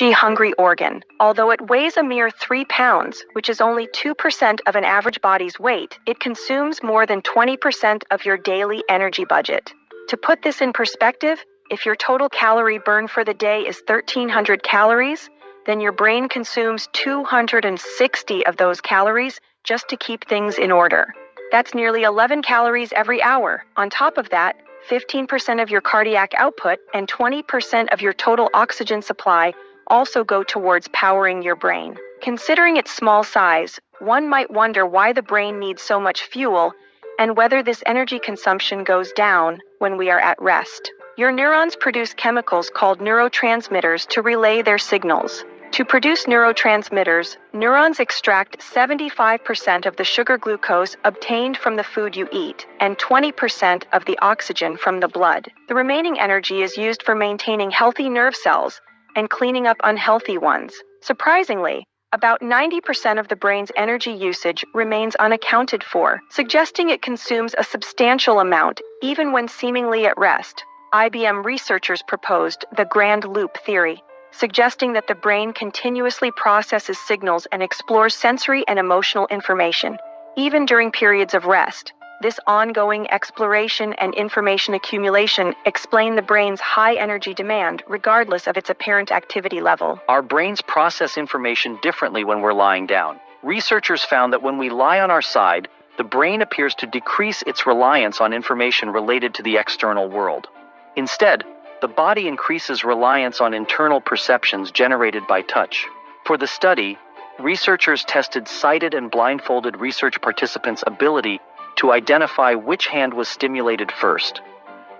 hungry organ. Although it weighs a mere 3 pounds, which is only 2% of an average body's weight, it consumes more than 20% of your daily energy budget. To put this in perspective, if your total calorie burn for the day is 1,300 calories, then your brain consumes 260 of those calories just to keep things in order. That's nearly 11 calories every hour. On top of that, 15% of your cardiac output and 20% of your total oxygen supply also go towards powering your brain. Considering its small size, one might wonder why the brain needs so much fuel and whether this energy consumption goes down when we are at rest. Your neurons produce chemicals called neurotransmitters to relay their signals. To produce neurotransmitters, neurons extract 75% of the sugar glucose obtained from the food you eat and 20% of the oxygen from the blood. The remaining energy is used for maintaining healthy nerve cells and cleaning up unhealthy ones. Surprisingly, about 90% of the brain's energy usage remains unaccounted for, suggesting it consumes a substantial amount even when seemingly at rest. IBM researchers proposed the grand loop theory, suggesting that the brain continuously processes signals and explores sensory and emotional information, even during periods of rest. This ongoing exploration and information accumulation explain the brain's high energy demand regardless of its apparent activity level. Our brains process information differently when we're lying down. Researchers found that when we lie on our side, the brain appears to decrease its reliance on information related to the external world. Instead, the body increases reliance on internal perceptions generated by touch. For the study, researchers tested sighted and blindfolded research participants' ability to identify which hand was stimulated first,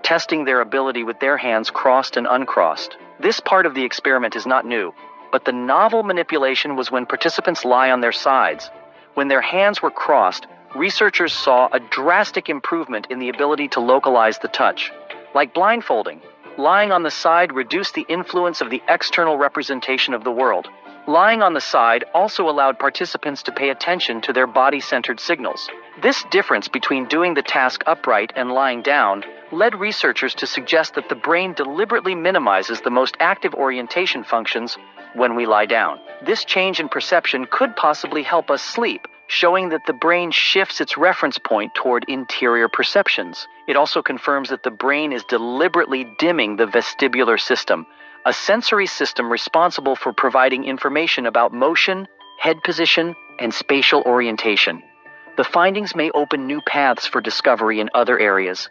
testing their ability with their hands crossed and uncrossed. This part of the experiment is not new, but the novel manipulation was when participants lie on their sides. When their hands were crossed, researchers saw a drastic improvement in the ability to localize the touch. Like blindfolding, lying on the side reduced the influence of the external representation of the world. Lying on the side also allowed participants to pay attention to their body-centered signals. This difference between doing the task upright and lying down led researchers to suggest that the brain deliberately minimizes the most active orientation functions when we lie down. This change in perception could possibly help us sleep, showing that the brain shifts its reference point toward interior perceptions. It also confirms that the brain is deliberately dimming the vestibular system, a sensory system responsible for providing information about motion, head position, and spatial orientation. The findings may open new paths for discovery in other areas,